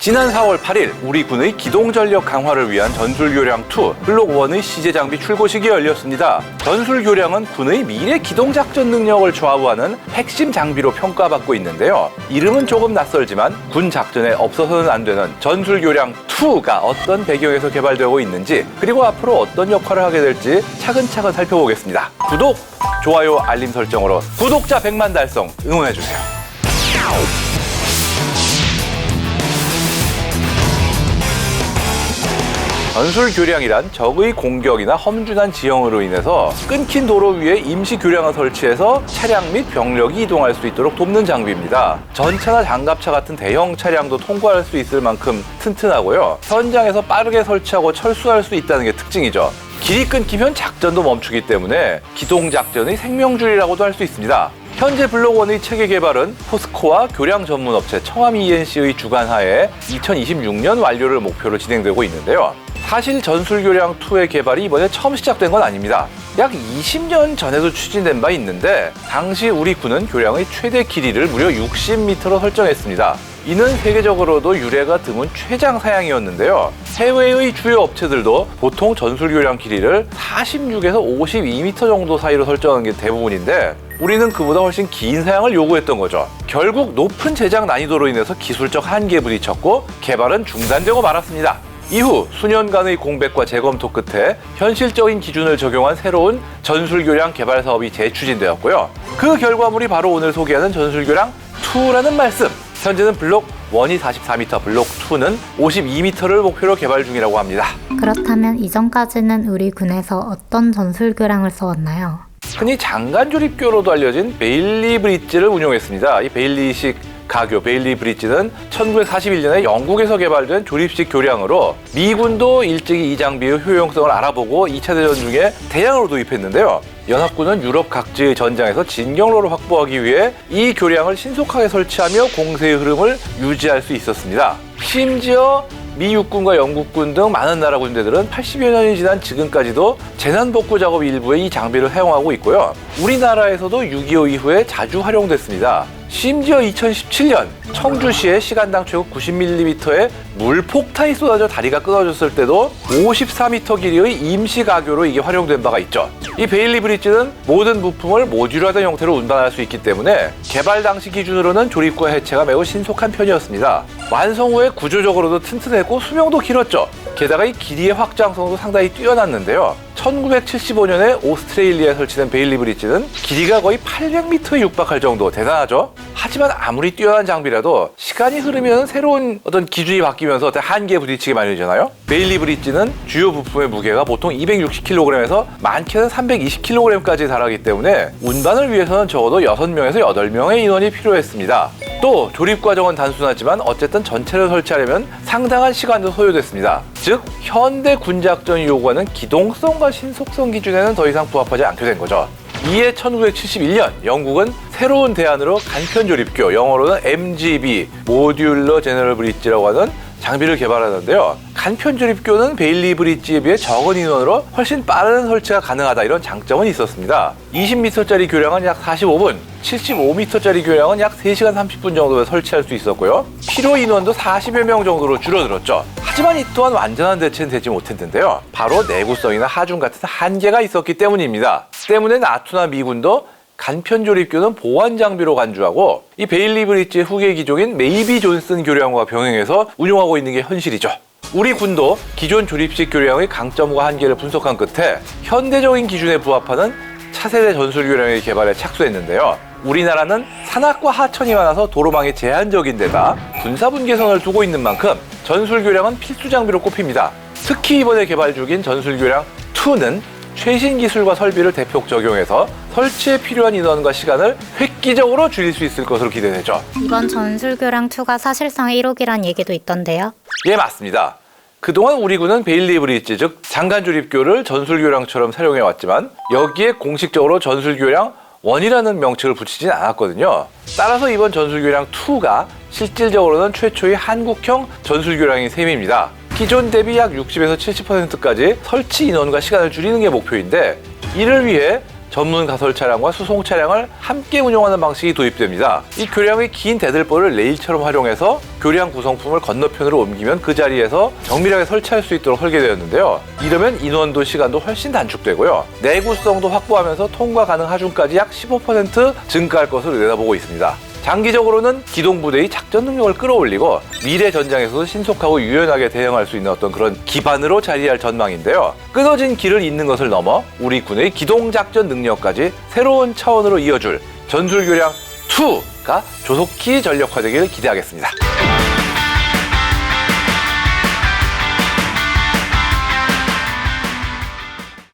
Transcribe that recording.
지난 4월 8일 우리 군의 기동전력 강화를 위한 전술교량2 블록 1의 시제 장비 출고식이 열렸습니다. 전술교량은 군의 미래 기동작전 능력을 좌우하는 핵심 장비로 평가받고 있는데요. 이름은 조금 낯설지만 군 작전에 없어서는 안 되는 전술교량2가 어떤 배경에서 개발되고 있는지, 그리고 앞으로 어떤 역할을 하게 될지 차근차근 살펴보겠습니다. 구독, 좋아요, 알림 설정으로 구독자 100만 달성 응원해주세요. 전술교량이란 적의 공격이나 험준한 지형으로 인해서 끊긴 도로 위에 임시 교량을 설치해서 차량 및 병력이 이동할 수 있도록 돕는 장비입니다. 전차나 장갑차 같은 대형 차량도 통과할 수 있을 만큼 튼튼하고요. 현장에서 빠르게 설치하고 철수할 수 있다는 게 특징이죠. 길이 끊기면 작전도 멈추기 때문에 기동작전의 생명줄이라고도 할 수 있습니다. 현재 블록1의 체계 개발은 포스코와 교량 전문 업체 청암 ENC의 주관하에 2026년 완료를 목표로 진행되고 있는데요. 사실 전술교량2의 개발이 이번에 처음 시작된 건 아닙니다. 약 20년 전에도 추진된 바 있는데 당시 우리 군은 교량의 최대 길이를 무려 60m로 설정했습니다. 이는 세계적으로도 유례가 드문 최장 사양이었는데요. 해외의 주요 업체들도 보통 전술교량 길이를 46에서 52m 정도 사이로 설정하는 게 대부분인데 우리는 그보다 훨씬 긴 사양을 요구했던 거죠. 결국 높은 제작 난이도로 인해서 기술적 한계에 부딪혔고 개발은 중단되고 말았습니다. 이후 수년간의 공백과 재검토 끝에 현실적인 기준을 적용한 새로운 전술교량 개발 사업이 재추진되었고요. 그 결과물이 바로 오늘 소개하는 전술교량2라는 말씀. 현재는 블록 1이 44m, 블록 2는 52m를 목표로 개발 중이라고 합니다. 그렇다면 이전까지는 우리 군에서 어떤 전술교량을 써왔나요? 흔히 장간조립교로도 알려진 베일리 브릿지를 운용했습니다. 이 베일리식 가교, 베일리 브릿지는 1941년에 영국에서 개발된 조립식 교량으로 미군도 일찍이 이 장비의 효용성을 알아보고 2차 대전 중에 대량으로 도입했는데요. 연합군은 유럽 각지의 전장에서 진경로를 확보하기 위해 이 교량을 신속하게 설치하며 공세의 흐름을 유지할 수 있었습니다. 심지어 미 육군과 영국군 등 많은 나라 군대들은 80여 년이 지난 지금까지도 재난복구 작업 일부에 이 장비를 사용하고 있고요. 우리나라에서도 6.25 이후에 자주 활용됐습니다. 심지어 2017년 청주시에 시간당 최고 90mm의 물폭탄이 쏟아져 다리가 끊어졌을 때도 54m 길이의 임시 가교로 이게 활용된 바가 있죠. 이 베일리 브릿지는 모든 부품을 모듈화된 형태로 운반할 수 있기 때문에 개발 당시 기준으로는 조립과 해체가 매우 신속한 편이었습니다. 완성 후에 구조적으로도 튼튼했고 수명도 길었죠. 게다가 이 길이의 확장성도 상당히 뛰어났는데요. 1975년에 오스트레일리아에 설치된 베일리 브릿지는 길이가 거의 800m에 육박할 정도, 대단하죠? 하지만 아무리 뛰어난 장비라도 시간이 흐르면 새로운 어떤 기준이 바뀌면서 한계에 부딪히게 마련이잖아요. 베일리 브릿지는 주요 부품의 무게가 보통 260kg에서 많게는 320kg까지 달하기 때문에 운반을 위해서는 적어도 6명에서 8명의 인원이 필요했습니다. 또 조립 과정은 단순하지만 어쨌든 전체를 설치하려면 상당한 시간도 소요됐습니다. 즉 현대 군작전이 요구하는 기동성과 신속성 기준에는 더 이상 부합하지 않게 된 거죠. 이에 1971년 영국은 새로운 대안으로 간편조립교, 영어로는 MGB, 모듈러 제너럴 브릿지라고 하는 장비를 개발하는데요. 간편조립교는 베일리 브릿지에 비해 적은 인원으로 훨씬 빠른 설치가 가능하다, 이런 장점은 있었습니다. 20m짜리 교량은 약 45분, 75m짜리 교량은 약 3시간 30분 정도에 설치할 수 있었고요. 필요 인원도 40여 명 정도로 줄어들었죠. 하지만 이 또한 완전한 대체는 되지 못했는데요. 바로 내구성이나 하중 같은 한계가 있었기 때문입니다. 때문에 나토나 미군도 간편조립교는 보완 장비로 간주하고 이 베일리 브릿지의 후계 기종인 메이비 존슨 교량과 병행해서 운용하고 있는 게 현실이죠. 우리 군도 기존 조립식 교량의 강점과 한계를 분석한 끝에 현대적인 기준에 부합하는 차세대 전술교량의 개발에 착수했는데요. 우리나라는 산악과 하천이 많아서 도로망이 제한적인 데다 군사분 개선을 두고 있는 만큼 전술교량은 필수 장비로 꼽힙니다. 특히 이번에 개발 중인 전술교량2는 최신 기술과 설비를 대폭 적용해서 설치에 필요한 인원과 시간을 획기적으로 줄일 수 있을 것으로 기대되죠. 이번 전술교량2가 사실상 1호기란 얘기도 있던데요. 예, 맞습니다. 그동안 우리 군은 베일리 브릿지, 즉 장간조립교를 전술교량처럼 사용해왔지만 여기에 공식적으로 전술교량 1이라는 명칭을 붙이진 않았거든요. 따라서 이번 전술교량2가 실질적으로는 최초의 한국형 전술교량인 셈입니다. 기존 대비 약 60에서 70%까지 설치 인원과 시간을 줄이는 게 목표인데 이를 위해 전문 가설 차량과 수송 차량을 함께 운용하는 방식이 도입됩니다. 이 교량의 긴 대들보를 레일처럼 활용해서 교량 구성품을 건너편으로 옮기면 그 자리에서 정밀하게 설치할 수 있도록 설계되었는데요. 이러면 인원도 시간도 훨씬 단축되고요. 내구성도 확보하면서 통과 가능 하중까지 약 15% 증가할 것으로 내다보고 있습니다. 장기적으로는 기동부대의 작전 능력을 끌어올리고 미래 전장에서도 신속하고 유연하게 대응할 수 있는 어떤 그런 기반으로 자리할 전망인데요. 끊어진 길을 잇는 것을 넘어 우리 군의 기동작전 능력까지 새로운 차원으로 이어줄 전술교량 2가 조속히 전력화되기를 기대하겠습니다.